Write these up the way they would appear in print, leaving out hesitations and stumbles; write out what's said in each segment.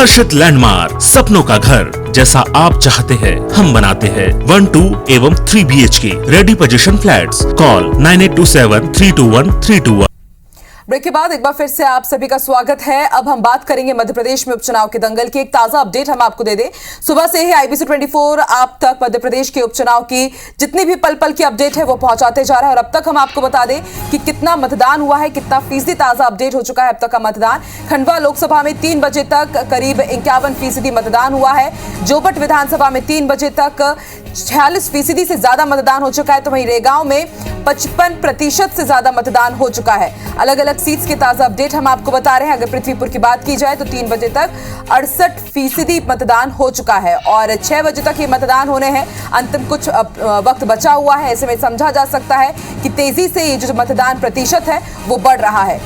हर्षित landmark, सपनों का घर जैसा आप चाहते हैं हम बनाते हैं। 1, 2 एवं 3 BHK ready position flats. Call 9827321321। Break के बाद एक बार फिर से आप सभी का स्वागत है। अब हम बात करेंगे मध्य प्रदेश में उपचुनाव के दंगल की। एक ताजा अपडेट हम आपको दे दें। सुबह से ही IBC 24 आप तक मध्य प्रदेश के उपचुनाव की जितनी भी पल पल की अपडेट है वो पहुंचाते जा रहा है। और अब तक हम आपको बता दें कि कितना मतदान हुआ है, कितना फीसदी ताजा अपडेट हो चुका है अब तक का मतदान। खंडवा लोकसभा में 3 बजे तक करीब 51% मतदान हुआ है। जोबट विधानसभा में 3 बजे तक 46% से ज्यादा मतदान हो चुका है। तो वहीं रेगांव में 55% से ज्यादा मतदान हो चुका है। अलग अलग सीट्स के ताजा अपडेट हम आपको बता रहे हैं। अगर पृथ्वीपुर की बात की जाए तो 3 बजे तक 68% मतदान हो चुका है और 6 बजे तक ये मतदान होने हैं। अंतिम कुछ वक्त बचा हुआ है। ऐसे में समझा जा सकता है कि तेजी से ये जो मतदान प्रतिशत है वो बढ़ रहा है।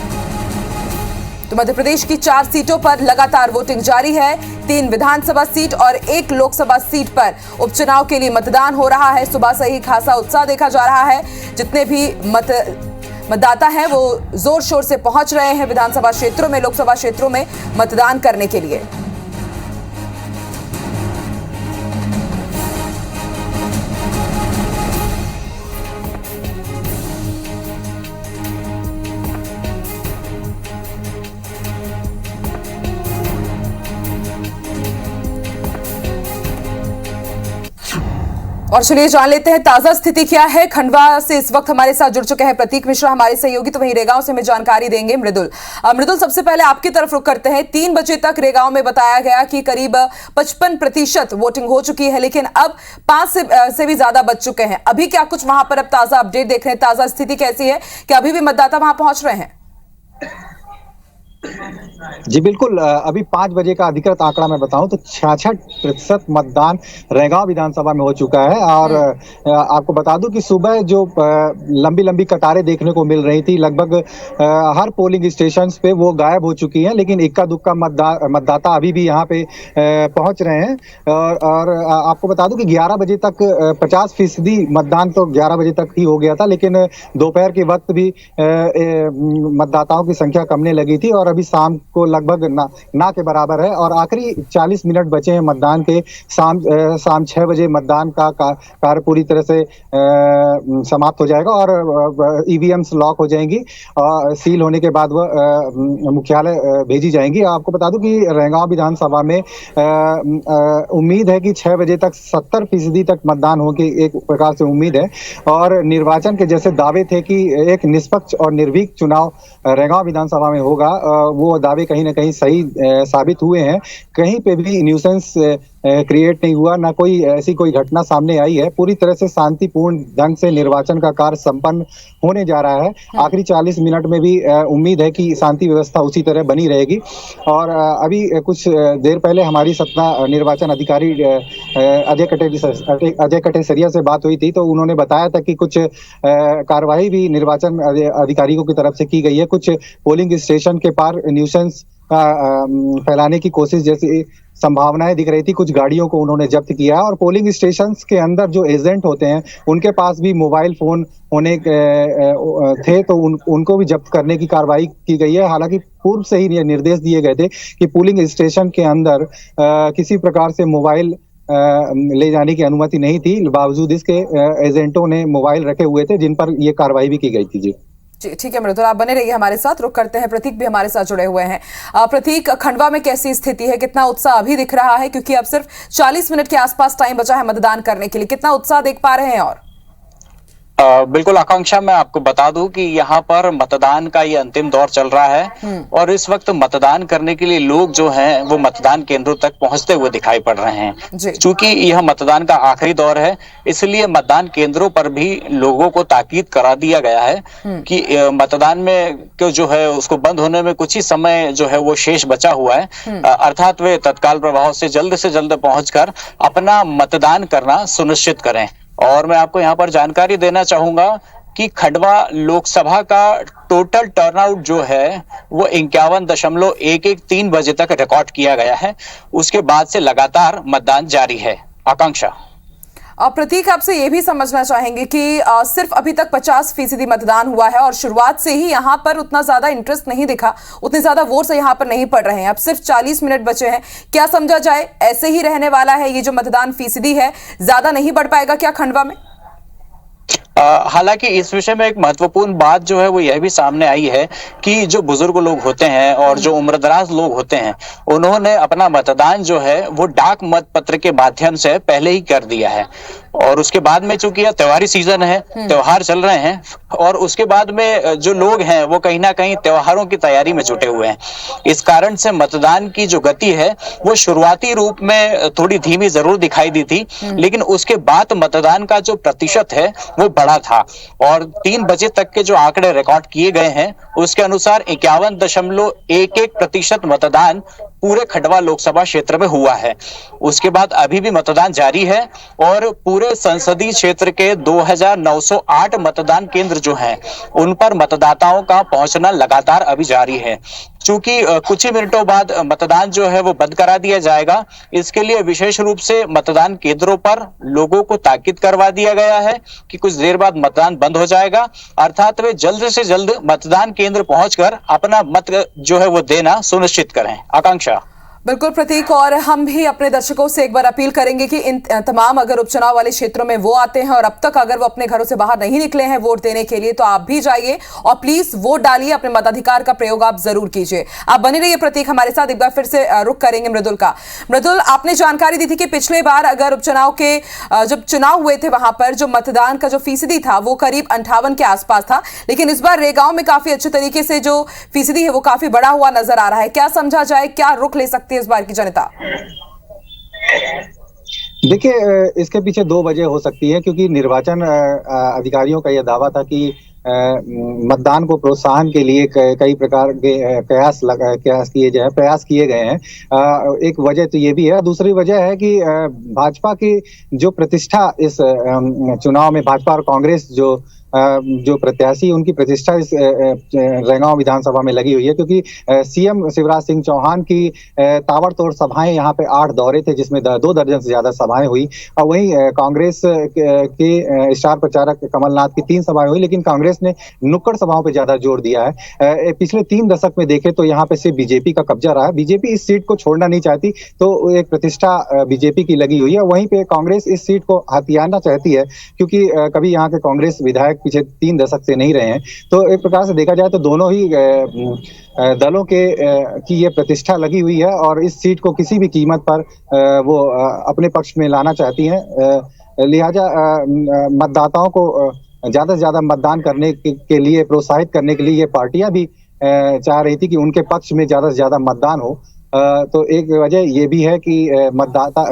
तो मध्य प्रदेश की 4 सीटों पर लगातार वोटिंग जारी है। 3 विधानसभा सीट और 1 लोकसभा सीट पर उपचुनाव के लिए मतदान हो रहा है। सुबह से ही खासा उत्साह देखा जा रहा है। जितने भी मतदाता हैं वो जोर शोर से पहुंच रहे हैं विधानसभा क्षेत्रों में, लोकसभा क्षेत्रों में मतदान करने के लिए। और चलिए जान लेते हैं ताजा स्थिति क्या है। खंडवा से इस वक्त हमारे साथ जुड़ चुके हैं प्रतीक मिश्रा, हमारे सहयोगी। तो वहीं रेगांव से हमें जानकारी देंगे मृदुल। सबसे पहले आपकी तरफ रुख करते हैं। 3 बजे तक रेगांव में बताया गया कि करीब 55% वोटिंग हो चुकी है, लेकिन अब 5 से भी ज्यादा बच चुके हैं। अभी क्या कुछ वहां पर अब ताजा अपडेट देख रहे हैं? ताजा स्थिति कैसी है? क्या अभी भी मतदाता वहां पहुंच रहे हैं? जी बिल्कुल, अभी 5 बजे का अधिकृत आंकड़ा मैं बताऊं तो 66% मतदान रेगांव विधानसभा में हो चुका है। और आपको बता दूं कि सुबह जो लंबी लंबी कतारें देखने को मिल रही थी, लगभग हर पोलिंग स्टेशन पे वो गायब हो चुकी हैं, लेकिन इक्का दुक्का मतदाता अभी भी यहाँ पे पहुंच रहे हैं। और आपको बता दूं कि 11 बजे तक 50% मतदान तो 11 बजे तक ही हो गया था, लेकिन दोपहर के वक्त भी मतदाताओं की संख्या कमने लगी थी और अभी शाम को लगभग ना के बराबर है। और आखिरी 40 मिनट बचे हैं मतदान के। शाम 6 बजे मतदान का कार्य पूरी तरह से समाप्त हो जाएगा और ईवीएम्स लॉक हो जाएंगी और सील होने के बाद वह मुख्यालय भेजी जाएंगी। आपको बता दूं कि रेगांव विधानसभा में उम्मीद है कि 6 बजे तक 70% तक मतदान हो की एक प्रकार से उम्मीद है। और निर्वाचन के जैसे दावे थे कि एक निष्पक्ष और निर्भीक चुनाव रेगांव विधानसभा में होगा, वो दावे कहीं ना कहीं सही साबित हुए हैं। कहीं पे भी न्यूसेंस क्रिएट नहीं हुआ, ना कोई ऐसी कोई घटना सामने आई है। पूरी तरह से शांतिपूर्ण ढंग से निर्वाचन का कार्य संपन्न होने जा रहा है। आखिरी 40 मिनट में भी उम्मीद है कि शांति व्यवस्था उसी तरह बनी रहेगी। और अभी कुछ देर पहले हमारी सतना निर्वाचन अधिकारी अजय कटेसरिया से बात हुई थी, तो उन्होंने बताया था कि कुछ कार्रवाई भी निर्वाचन अधिकारियों की तरफ से की गई है। कुछ पोलिंग स्टेशन के पार न्यूसेंस फैलाने की कोशिश जैसी संभावनाएं दिख रही थी। कुछ गाड़ियों को उन्होंने जब्त किया और पोलिंग स्टेशंस के अंदर जो एजेंट होते हैं उनके पास भी मोबाइल फोन होने थे, तो उनको भी जब्त करने की कार्रवाई की गई है। हालांकि पूर्व से ही निर्देश दिए गए थे कि पोलिंग स्टेशन के अंदर किसी प्रकार से मोबाइल ले जाने की अनुमति नहीं थी। बावजूद इसके एजेंटों ने मोबाइल रखे हुए थे, जिन पर यह कार्रवाई भी की गई थी। जी ठीक है मृदुल, आप बने रहिए हमारे साथ। रुक करते हैं, प्रतीक भी हमारे साथ जुड़े हुए हैं। प्रतीक, खंडवा में कैसी स्थिति है? कितना उत्साह अभी दिख रहा है? क्योंकि अब सिर्फ 40 मिनट के आसपास टाइम बचा है मतदान करने के लिए। कितना उत्साह देख पा रहे हैं? और बिल्कुल आकांक्षा, मैं आपको बता दूं कि यहाँ पर मतदान का ये अंतिम दौर चल रहा है और इस वक्त मतदान करने के लिए लोग जो हैं वो मतदान केंद्रों तक पहुंचते हुए दिखाई पड़ रहे हैं। चूंकि यह मतदान का आखिरी दौर है, इसलिए मतदान केंद्रों पर भी लोगों को ताकीद करा दिया गया है कि मतदान में जो है उसको बंद होने में कुछ ही समय जो है वो शेष बचा हुआ है, अर्थात वे तत्काल प्रभाव से जल्द पहुंचकर अपना मतदान करना सुनिश्चित करें। और मैं आपको यहाँ पर जानकारी देना चाहूंगा कि खंडवा लोकसभा का टोटल टर्नआउट जो है वो 51.113 बजे तक रिकॉर्ड किया गया है। उसके बाद से लगातार मतदान जारी है। आकांक्षा। और प्रतीक, आपसे ये भी समझना चाहेंगे कि सिर्फ अभी तक 50% मतदान हुआ है और शुरुआत से ही यहाँ पर उतना ज्यादा इंटरेस्ट नहीं दिखा, उतने ज्यादा वोट्स यहाँ पर नहीं पड़ रहे हैं। अब सिर्फ 40 मिनट बचे हैं, क्या समझा जाए, ऐसे ही रहने वाला है ये जो मतदान फीसदी है, ज्यादा नहीं बढ़ पाएगा क्या खंडवा में? हालांकि इस विषय में एक महत्वपूर्ण बात जो है वो यह भी सामने आई है कि जो बुजुर्ग लोग होते हैं और जो उम्रदराज लोग होते हैं, उन्होंने अपना मतदान जो है वो डाक मत पत्र के माध्यम से पहले ही कर दिया है। और उसके बाद में चूंकि यह त्योहारी सीजन है, त्योहार चल रहे हैं, और उसके बाद में जो लोग हैं वो कहीं ना कहीं त्योहारों की तैयारी में जुटे हुए हैं। इस कारण से मतदान की जो गति है वो शुरुआती रूप में थोड़ी धीमी जरूर दिखाई दी थी, लेकिन उसके बाद मतदान का जो प्रतिशत है वो बढ़ा था। और 3 बजे तक के जो आंकड़े रिकॉर्ड किए गए हैं उसके अनुसार 51.11% मतदान पूरे खंडवा लोकसभा क्षेत्र में हुआ है। उसके बाद अभी भी मतदान जारी है और पूरे संसदीय क्षेत्र के 2908 मतदान केंद्र जो हैं उन पर मतदाताओं का पहुंचना लगातार अभी जारी है। चूंकि कुछ ही मिनटों बाद मतदान जो है वो बंद करा दिया जाएगा, इसके लिए विशेष रूप से मतदान केंद्रों पर लोगों को ताकीद करवा दिया गया है कि कुछ देर बाद मतदान बंद हो जाएगा, अर्थात वे जल्द से जल्द मतदान केंद्र पहुंचकर अपना मत जो है वो देना सुनिश्चित करें। आकांक्षा। बिल्कुल प्रतीक, और हम भी अपने दर्शकों से एक बार अपील करेंगे कि इन तमाम अगर उपचुनाव वाले क्षेत्रों में वो आते हैं और अब तक अगर वो अपने घरों से बाहर नहीं निकले हैं वोट देने के लिए, तो आप भी जाइए और प्लीज वोट डालिए, अपने मताधिकार का प्रयोग आप जरूर कीजिए। आप बने रहिए प्रतीक हमारे साथ। एक बार फिर से रुख करेंगे मृदुल का। मृदुल, आपने जानकारी दी थी कि पिछले बार अगर उपचुनाव के जब चुनाव हुए थे वहां पर जो मतदान का जो फीसदी था वो करीब 58 के आसपास था, लेकिन इस बार रेगांव में काफी अच्छे तरीके से जो फीसदी है वो काफी बड़ा हुआ नजर आ रहा है। क्या समझा जाए, क्या रुख ले सकती है इस बार की जनता? देखिए, इसके पीछे 2 वजह हो सकती है, क्योंकि निर्वाचन अधिकारियों का यह दावा था कि मतदान को प्रोत्साहन के लिए कई प्रकार के प्रयास किए गए हैं। एक वजह तो ये भी है। दूसरी वजह है कि भाजपा की जो प्रतिष्ठा इस चुनाव में, भाजपा और कांग्रेस जो प्रत्याशी, उनकी प्रतिष्ठा इस रैगांव विधानसभा में लगी हुई है, क्योंकि सीएम शिवराज सिंह चौहान की ताबड़तोड़ सभाएं यहाँ पे 8 दौरे थे, जिसमें 2 दर्जन से ज्यादा सभाएं हुई। और वहीं कांग्रेस के स्टार प्रचारक कमलनाथ की 3 सभाएं हुई, लेकिन कांग्रेस ने नुक्कड़ सभाओं पे ज्यादा जोर दिया है। पिछले 3 दशक में देखें तो यहाँ पे सिर्फ बीजेपी का कब्जा रहा है। बीजेपी इस सीट को छोड़ना नहीं चाहती, तो एक प्रतिष्ठा बीजेपी की लगी हुई है। वहीं पे कांग्रेस इस सीट को हथियाना चाहती है, क्योंकि कभी यहाँ के कांग्रेस विधायक पिछले 3 दशक से नहीं रहे हैं। तो एक प्रकार से देखा जाए तो दोनों ही दलों की ये प्रतिष्ठा लगी हुई है और इस सीट को किसी भी कीमत पर वो अपने पक्ष में लाना चाहती हैं। लिहाजा मतदाताओं को ज्यादा से ज्यादा मतदान करने के लिए प्रोत्साहित करने के लिए ये पार्टियां भी चाह रही थी कि उनके पक्ष में ज्यादा से ज्यादा मतदान हो। तो एक वजह ये भी है कि मतदाता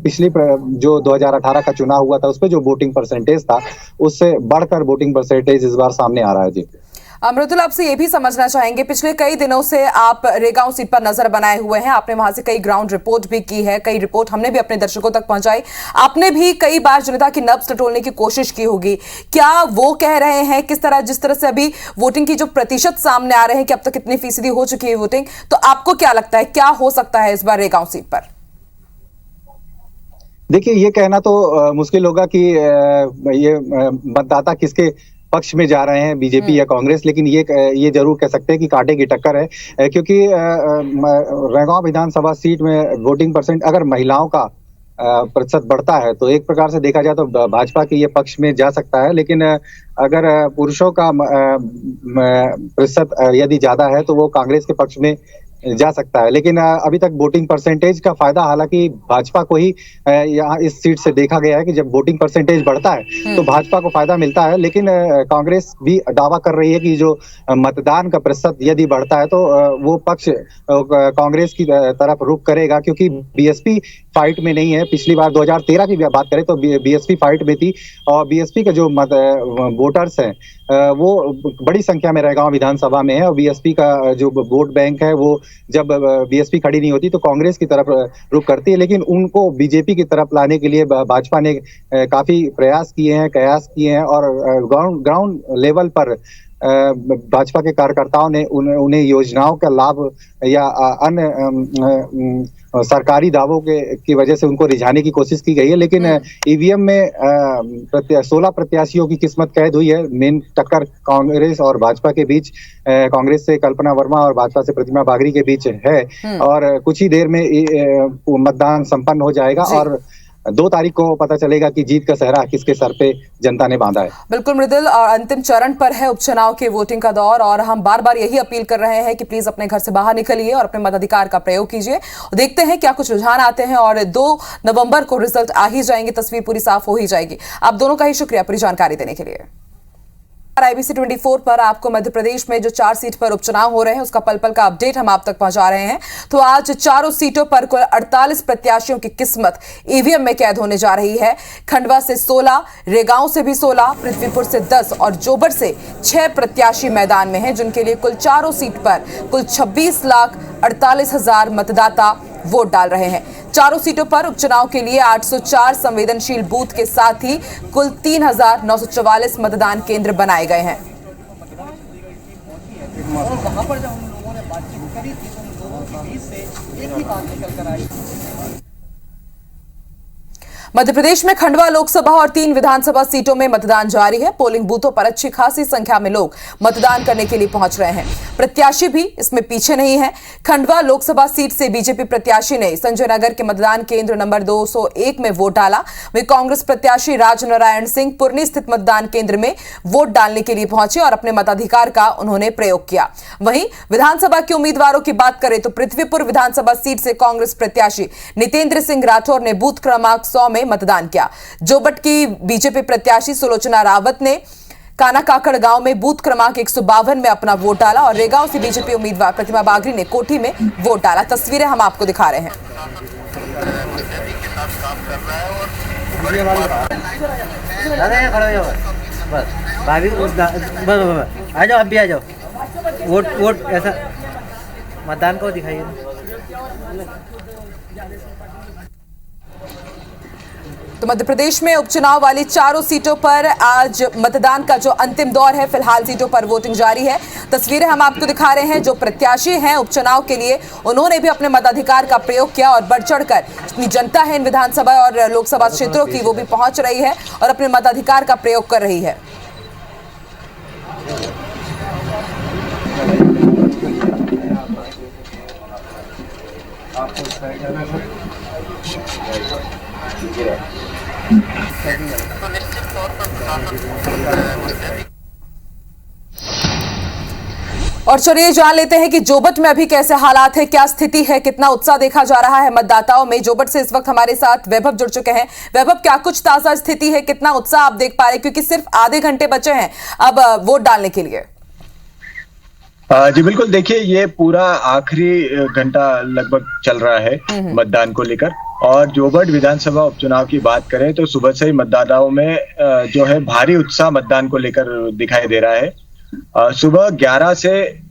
पिछली जो 2018 का चुनाव हुआ था उस पर जो वोटिंग परसेंटेज था उससे बढ़कर वोटिंग परसेंटेज इस बार सामने आ रहा है। जी मृदुल, आपसे ये भी समझना चाहेंगे, पिछले कई दिनों से आप रेगांव सीट पर नजर बनाए हुए हैं, आपने वहां से कई ग्राउंड रिपोर्ट भी की है, कई रिपोर्ट हमने भी अपने दर्शकों तक पहुंचाई, आपने भी कई बार जनता की नब्ज टटोलने की कोशिश की होगी। क्या वो कह रहे हैं जिस तरह से अभी वोटिंग की जो प्रतिशत सामने आ रहे हैं कि अब तक कितनी फीसदी हो चुकी है वोटिंग, तो आपको क्या लगता है क्या हो सकता है इस बार रेगांव सीट पर? देखिए, ये कहना तो मुश्किल होगा कि ये मतदाता किसके पक्ष में जा रहे हैं, बीजेपी या कांग्रेस, लेकिन ये जरूर कह सकते हैं कि कांटे की टक्कर है, क्योंकि रैगांव विधानसभा सीट में वोटिंग परसेंट अगर महिलाओं का प्रतिशत बढ़ता है तो एक प्रकार से देखा जाए तो भाजपा के ये पक्ष में जा सकता है, लेकिन अगर पुरुषों का प्रतिशत यदि ज्यादा है तो वो कांग्रेस के पक्ष में जा सकता है। लेकिन अभी तक वोटिंग परसेंटेज का फायदा हालांकि भाजपा को ही यहाँ इस सीट से देखा गया है कि जब वोटिंग परसेंटेज बढ़ता है तो भाजपा को फायदा मिलता है। लेकिन कांग्रेस भी दावा कर रही है कि जो मतदान का प्रतिशत यदि बढ़ता है तो वो पक्ष कांग्रेस की तरफ रुख करेगा, क्योंकि बीएसपी फाइट में नहीं है। पिछली बार 2013 की बात करें तो बीएसपी फाइट में थी और बीएसपी के जो वोटर्स हैं वो बड़ी संख्या में रैगांव विधानसभा में है, और बीएसपी का जो वोट बैंक है वो जब बीएसपी खड़ी नहीं होती तो कांग्रेस की तरफ रुख करती है। लेकिन उनको बीजेपी की तरफ लाने के लिए भाजपा ने काफी प्रयास किए हैं, कयास किए हैं और ग्राउंड लेवल पर भाजपा के कार्यकर्ताओं ने उन्हें योजनाओं का लाभ या अन्य सरकारी दावों की वजह से उनको रिझाने की कोशिश की गई है, लेकिन ईवीएम में 16 प्रत्याशियों की किस्मत कैद हुई है। मेन टक्कर कांग्रेस और भाजपा के बीच, कांग्रेस से कल्पना वर्मा और भाजपा से प्रतिमा बागरी के बीच है और कुछ ही देर में मतदान संपन्न हो जाएगा और 2 तारीख को पता चलेगा कि जीत का सेहरा किसके सर पे जनता ने बांधा है। बिल्कुल मृदुल, और अंतिम चरण पर है उपचुनाव के वोटिंग का दौर और हम बार बार यही अपील कर रहे हैं कि प्लीज अपने घर से बाहर निकलिए और अपने मताधिकार का प्रयोग कीजिए। देखते हैं क्या कुछ रुझान आते हैं और 2 नवंबर को रिजल्ट आ ही जाएंगे, तस्वीर पूरी साफ हो ही जाएगी। आप दोनों का ही शुक्रिया पूरी जानकारी देने के लिए। IBC 24 पर आपको मध्य प्रदेश में जो 4 सीट पर उपचुनाव हो रहे हैं उसका पल पल का अपडेट हम आप तक पहुंचा रहे हैं। तो आज चारों सीटों पर कुल 48 प्रत्याशियों की किस्मत ईवीएम में कैद होने जा रही है। खंडवा से 16, रेगांव से भी 16, पृथ्वीपुर से 10 और जोबड़ से 6 प्रत्याशी मैदान में हैं, जिनके लिए कुल चारों सीट पर कुल 26,48,000 मतदाता वोट डाल रहे हैं। चारों सीटों पर उपचुनाव के लिए 804 संवेदनशील बूथ के साथ ही कुल 3,944 मतदान केंद्र बनाए गए हैं। वहां पर जब हम लोगों ने बातचीत करी थी तो उन लोगों के बीच से एक ही बात निकल कर आई। मध्य प्रदेश में खंडवा लोकसभा और 3 विधानसभा सीटों में मतदान जारी है। पोलिंग बूथों पर अच्छी खासी संख्या में लोग मतदान करने के लिए पहुंच रहे हैं। प्रत्याशी भी इसमें पीछे नहीं है। खंडवा लोकसभा सीट से बीजेपी प्रत्याशी ने संजय नगर के मतदान केंद्र नंबर 201 में वोट डाला। वहीं कांग्रेस प्रत्याशी राजनारायण सिंह पुरनी स्थित मतदान केंद्र में वोट डालने के लिए पहुंचे और अपने मताधिकार का उन्होंने प्रयोग किया। वहीं विधानसभा के उम्मीदवारों की बात करें तो पृथ्वीपुर विधानसभा सीट से कांग्रेस प्रत्याशी नितेंद्र सिंह राठौर ने बूथ क्रमांक 100 में मतदान किया। जोबट की बीजेपी प्रत्याशी सुलोचना रावत ने काना काकड़ गांव में बूथ क्रमांक 152 में अपना वोट डाला और रेगांव से बीजेपी उम्मीदवार प्रतिमा बागरी ने कोठी में वोट डाला। तस्वीरें हम आपको दिखा रहे हैं। आ जाओ, आप भी आ जाओ। वोट ऐसा मतदान को दिखाइए। तो मध्य प्रदेश में उपचुनाव वाली चारों सीटों पर आज मतदान का जो अंतिम दौर है, फिलहाल सीटों पर वोटिंग जारी है। तस्वीरें हम आपको दिखा रहे हैं। जो प्रत्याशी हैं उपचुनाव के लिए, उन्होंने भी अपने मताधिकार का प्रयोग किया और बढ़ चढ़कर जितनी जनता है इन विधानसभा और लोकसभा क्षेत्रों की, वो भी पहुंच रही है और अपने मताधिकार का प्रयोग कर रही है। और चलिए जान लेते हैं कि जोबट में अभी कैसे हालात है, क्या स्थिति है, कितना उत्साह देखा जा रहा है मतदाताओं में। जोबट से इस वक्त हमारे साथ वैभव जुड़ चुके हैं। वैभव, क्या कुछ ताजा स्थिति है, कितना उत्साह आप देख पा रहे हैं, क्योंकि सिर्फ आधे घंटे बचे हैं अब वोट डालने के लिए। जी बिल्कुल, देखिए ये पूरा आखिरी घंटा लगभग चल रहा है मतदान को लेकर। और जोबट विधानसभा उपचुनाव की बात करें तो सुबह से ही मतदाताओं में जो है भारी उत्साह मतदान को लेकर दिखाई दे रहा है। सुबह 11 से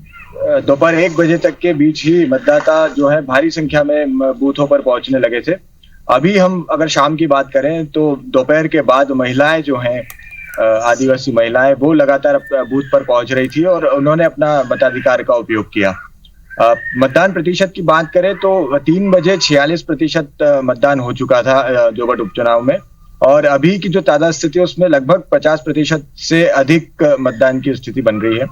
दोपहर 1 बजे तक के बीच ही मतदाता जो है भारी संख्या में बूथों पर पहुंचने लगे थे। अभी हम अगर शाम की बात करें तो दोपहर के बाद महिलाएं जो हैं, आदिवासी महिलाएं, वो लगातार बूथ पर पहुंच रही थी और उन्होंने अपना मताधिकार का उपयोग किया। मतदान प्रतिशत की बात करें तो 3 बजे 46% मतदान हो चुका था जोबट उपचुनाव में, और अभी की जो ताजा स्थिति है उसमें लगभग 50% से अधिक मतदान की स्थिति बन रही है।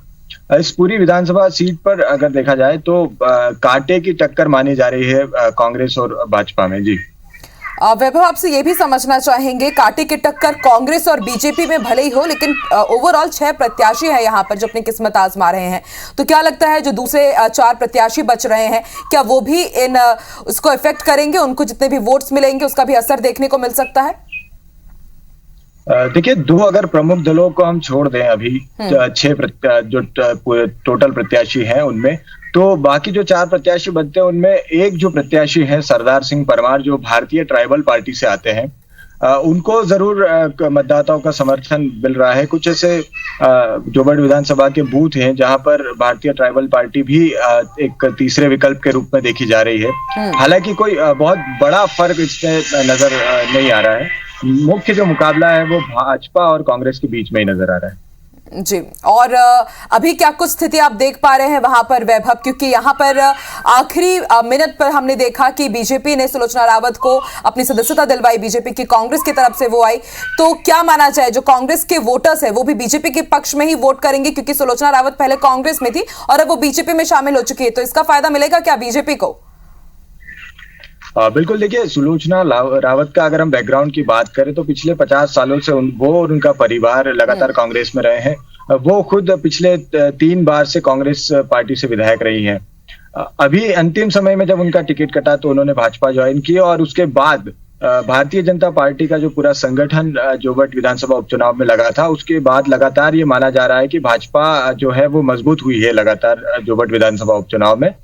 इस पूरी विधानसभा सीट पर अगर देखा जाए तो कांटे की टक्कर मानी जा रही है कांग्रेस और भाजपा में। जी वैभव, आपसे ये भी समझना चाहेंगे, कांटे की टक्कर कांग्रेस और बीजेपी में भले ही हो, लेकिन ओवरऑल 6 प्रत्याशी हैं यहाँ पर जो अपनी किस्मत आजमा रहे हैं। तो क्या लगता है जो दूसरे 4 प्रत्याशी बच रहे हैं, क्या वो भी इन उसको इफेक्ट करेंगे, उनको जितने भी वोट्स मिलेंगे उसका भी असर देखने को मिल सकता है? देखिए, 2 अगर प्रमुख दलों को हम छोड़ दें अभी 6 जो टोटल प्रत्याशी हैं उनमें, तो बाकी जो 4 प्रत्याशी बनते हैं उनमें एक जो प्रत्याशी हैं सरदार सिंह परमार, जो भारतीय ट्राइबल पार्टी से आते हैं, उनको जरूर मतदाताओं का समर्थन मिल रहा है। कुछ ऐसे जोबट विधानसभा के बूथ हैं जहां पर भारतीय ट्राइबल पार्टी भी एक तीसरे विकल्प के रूप में देखी जा रही है। हालांकि कोई बहुत बड़ा फर्क इसमें नजर नहीं आ रहा है। मुख्य जो मुकाबला है वो भाजपा और कांग्रेस के बीच में ही नजर आ रहा है। जी, और अभी क्या कुछ स्थिति आप देख पा रहे हैं वहां पर वैभव, क्योंकि यहां पर आखिरी मिनट पर हमने देखा कि बीजेपी ने सुलोचना रावत को अपनी सदस्यता दिलवाई, बीजेपी की कांग्रेस की तरफ से वो आई। तो क्या माना जाए, जो कांग्रेस के वोटर्स है वो भी बीजेपी के पक्ष में ही वोट करेंगे, क्योंकि सुलोचना रावत पहले कांग्रेस में थी और अब वो बीजेपी में शामिल हो चुकी है, तो इसका फायदा मिलेगा क्या बीजेपी को? बिल्कुल, देखिए सुलोचना रावत का अगर हम बैकग्राउंड की बात करें तो पिछले 50 सालों से वो और उनका परिवार लगातार कांग्रेस में रहे हैं। वो खुद पिछले 3 बार से कांग्रेस पार्टी से विधायक रही हैं। अभी अंतिम समय में जब उनका टिकट कटा तो उन्होंने भाजपा ज्वाइन की और उसके बाद भारतीय जनता पार्टी का जो पूरा संगठन जोबट विधानसभा उपचुनाव में लगा था, उसके बाद लगातार ये माना जा रहा है कि भाजपा जो है वो मजबूत हुई है लगातार जोबट विधानसभा उपचुनाव में।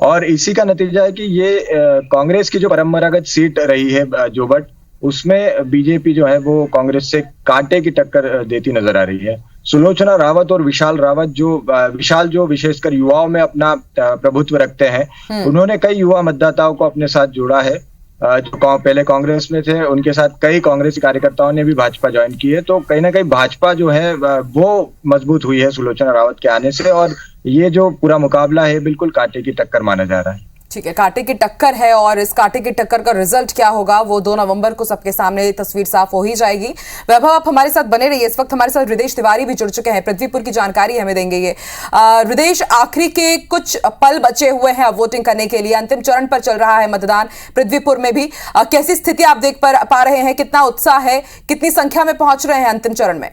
और इसी का नतीजा है कि ये कांग्रेस की जो परंपरागत सीट रही है जोबट, उसमें बीजेपी जो है वो कांग्रेस से कांटे की टक्कर देती नजर आ रही है। सुलोचना रावत और विशाल रावत जो विशेषकर युवाओं में अपना प्रभुत्व रखते हैं, उन्होंने कई युवा मतदाताओं को अपने साथ जोड़ा है। जो पहले कांग्रेस में थे उनके साथ कई कांग्रेसी कार्यकर्ताओं ने भी भाजपा ज्वाइन की है। तो कहीं ना कहीं भाजपा जो है वो मजबूत हुई है सुलोचना रावत के आने से, और ये जो पूरा मुकाबला है बिल्कुल कांटे की टक्कर माना जा रहा है। ठीक है, कांटे की टक्कर है और इस कांटे की टक्कर का रिजल्ट क्या होगा वो 2 नवंबर को सबके सामने तस्वीर साफ हो ही जाएगी। वैभव, आप हमारे साथ बने रहिए। इस वक्त हमारे साथ हृदेश तिवारी भी जुड़ चुके हैं, पृथ्वीपुर की जानकारी हमें देंगे ये। हृदेश, आखिरी के कुछ पल बचे हुए हैं अब वोटिंग करने के लिए, अंतिम चरण पर चल रहा है मतदान पृथ्वीपुर में भी। कैसी स्थिति आप देख पा रहे हैं, कितना उत्साह है, कितनी संख्या में पहुंच रहे हैं अंतिम चरण में?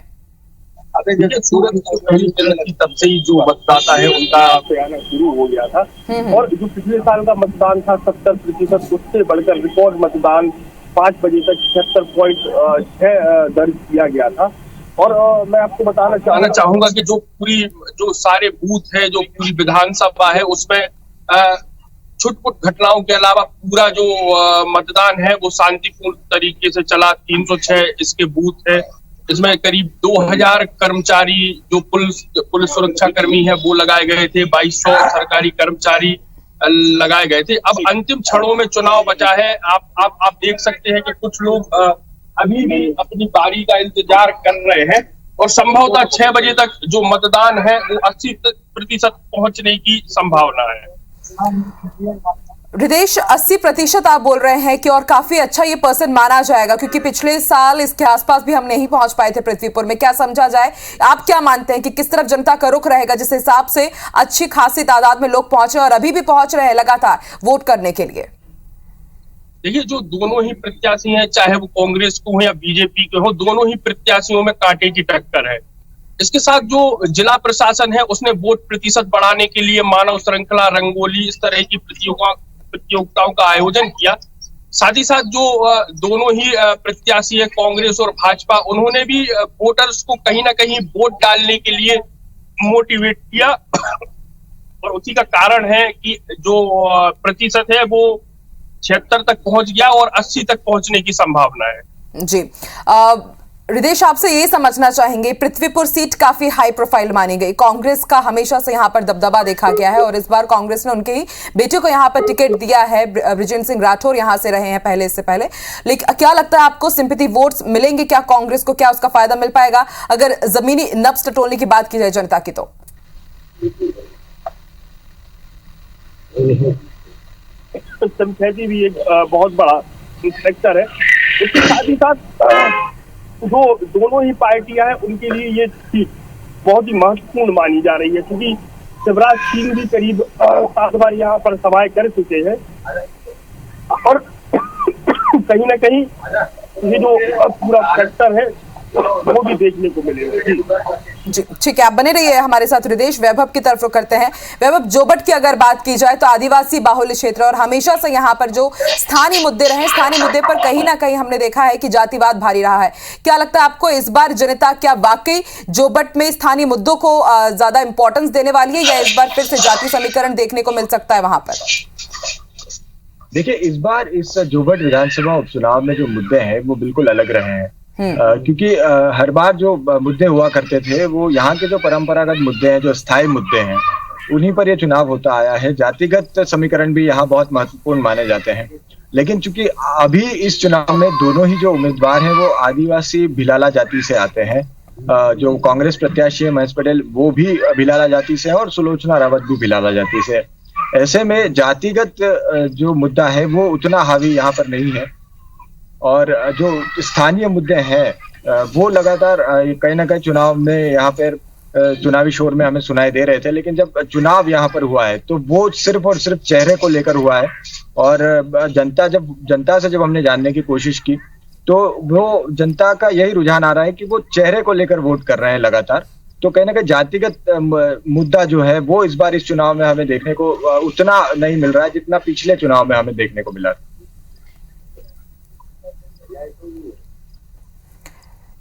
जैसे सूरत पहली चरण की तब से ही जो मतदाता है उनका आना शुरू हो गया था, और जो पिछले साल का मतदान था 70%, उससे बढ़कर रिकॉर्ड मतदान 5 बजे तक 76.6 दर्ज किया गया था। और मैं आपको बताना चाहूंगा कि जो सारे बूथ है, जो पूरी विधानसभा है, उसमें छुटपुट घटनाओं के अलावा पूरा जो मतदान है वो शांतिपूर्ण तरीके से चला। 306 इसके बूथ है, इसमें करीब 2000 कर्मचारी जो पुलिस सुरक्षा कर्मी है वो लगाए गए थे, 2200 सरकारी कर्मचारी लगाए गए थे। अब अंतिम क्षणों में चुनाव बचा है। आप देख सकते हैं कि कुछ लोग अभी भी अपनी बारी का इंतजार कर रहे हैं, और संभवतः 6 बजे तक जो मतदान है वो 80% पहुंचने की संभावना है। हृदेश, 80% आप बोल रहे हैं कि, और काफी अच्छा ये परसेंट माना जाएगा, क्योंकि पिछले साल इसके आसपास भी हम नहीं पहुंच पाए थे पृथ्वीपुर में। क्या समझा जाए, आप क्या मानते हैं कि किस तरफ जनता का रुख रहेगा, जिस हिसाब से अच्छी खासी तादाद में लोग पहुंचे और अभी भी पहुंच रहे हैं लगातार वोट करने के लिए? देखिए, जो दोनों ही प्रत्याशी हैं, चाहे वो कांग्रेस को हो या बीजेपी के हो, दोनों ही प्रत्याशियों में कांटे की टक्कर है। इसके साथ जो जिला प्रशासन है उसने वोट प्रतिशत बढ़ाने के लिए मानव श्रृंखला, रंगोली, इस तरह की प्रतियोगिताओं का आयोजन किया। साथ ही साथ जो दोनों ही प्रत्याशी है, कांग्रेस और भाजपा, उन्होंने भी वोटर्स को कहीं ना कहीं वोट डालने के लिए मोटिवेट किया, और उसी का कारण है कि जो प्रतिशत है वो 76 तक पहुंच गया और 80 तक पहुंचने की संभावना है। जी, हृदेश, आपसे ये समझना चाहेंगे, पृथ्वीपुर सीट काफी हाई प्रोफाइल मानी गई, कांग्रेस का हमेशा से यहाँ पर दबदबा देखा गया है, और इस बार कांग्रेस ने उनके ही बेटे को यहाँ पर टिकट दिया है। बृजेंद्र सिंह राठौर यहाँ से रहे हैं पहले, इससे पहले। लेकिन क्या लगता है आपको, सिंपैथी वोट्स मिलेंगे क्या कांग्रेस को? क्या उसका फायदा मिल पाएगा अगर जमीनी नब्ज टटोलने की बात की जाए जनता की? तो सिंपैथी भी एक बहुत बड़ा फैक्टर है। इसके साथ ही साथ जो दोनों ही पार्टियां हैं उनके लिए ये सीट बहुत ही महत्वपूर्ण मानी जा रही है, क्योंकि शिवराज सिंह भी करीब 7 बार यहाँ पर सभाएं कर चुके हैं, और कहीं ना कहीं ये जो पूरा फैक्टर है वो भी देखने को मिलेगा। जी, ठीक है, आप बने रहिए हमारे साथ। हृदेश, वैभव की तरफ रुख करते हैं। वैभव, जोबट की अगर बात की जाए तो आदिवासी बाहुल्य क्षेत्र, और हमेशा से यहाँ पर जो स्थानीय मुद्दे रहे, स्थानीय मुद्दे पर कहीं ना कहीं हमने देखा है कि जातिवाद भारी रहा है। क्या लगता है आपको, इस बार जनता क्या वाकई जोबट में स्थानीय मुद्दों को ज्यादा इंपॉर्टेंस देने वाली है, या इस बार फिर से जाति समीकरण देखने को मिल सकता है वहां पर? देखिए, इस बार इस जोबट विधानसभा उपचुनाव में जो मुद्दे हैं वो बिल्कुल अलग रहे हैं। क्योंकि हर बार जो मुद्दे हुआ करते थे वो यहाँ के जो परंपरागत मुद्दे हैं, जो स्थायी मुद्दे हैं, उन्हीं पर ये चुनाव होता आया है। जातिगत समीकरण भी यहाँ बहुत महत्वपूर्ण माने जाते हैं। लेकिन चूंकि अभी इस चुनाव में दोनों ही जो उम्मीदवार हैं वो आदिवासी भिलाला जाति से आते हैं, जो कांग्रेस प्रत्याशी है महेश पटेल वो भी भिलाला जाति से है और सुलोचना रावत भी भिलाला जाति से है। ऐसे में जातिगत जो मुद्दा है वो उतना हावी यहाँ पर नहीं है और जो स्थानीय मुद्दे हैं वो लगातार कहीं ना कहीं चुनाव में यहाँ पर चुनावी शोर में हमें सुनाई दे रहे थे, लेकिन जब चुनाव यहाँ पर हुआ है तो वो सिर्फ और सिर्फ चेहरे को लेकर हुआ है और जनता से जब हमने जानने की कोशिश की तो वो जनता का यही रुझान आ रहा है कि वो चेहरे को लेकर वोट कर रहे हैं लगातार। तो कहीं ना कहीं जातिगत मुद्दा जो है वो इस बार इस चुनाव में हमें देखने को उतना नहीं मिल रहा है जितना पिछले चुनाव में हमें देखने को मिला।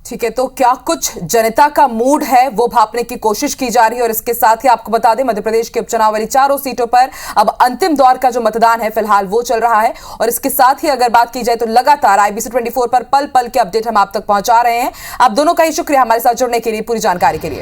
ठीक है, तो क्या कुछ जनता का मूड है वो भांपने की कोशिश की जा रही है और इसके साथ ही आपको बता दें मध्य प्रदेश के उपचुनाव वाली चारों सीटों पर अब अंतिम दौर का जो मतदान है फिलहाल वो चल रहा है और इसके साथ ही अगर बात की जाए तो लगातार IBC 24 पर पल पल के अपडेट हम आप तक पहुंचा रहे हैं। आप दोनों का ही शुक्रिया हमारे साथ जुड़ने के लिए, पूरी जानकारी के लिए।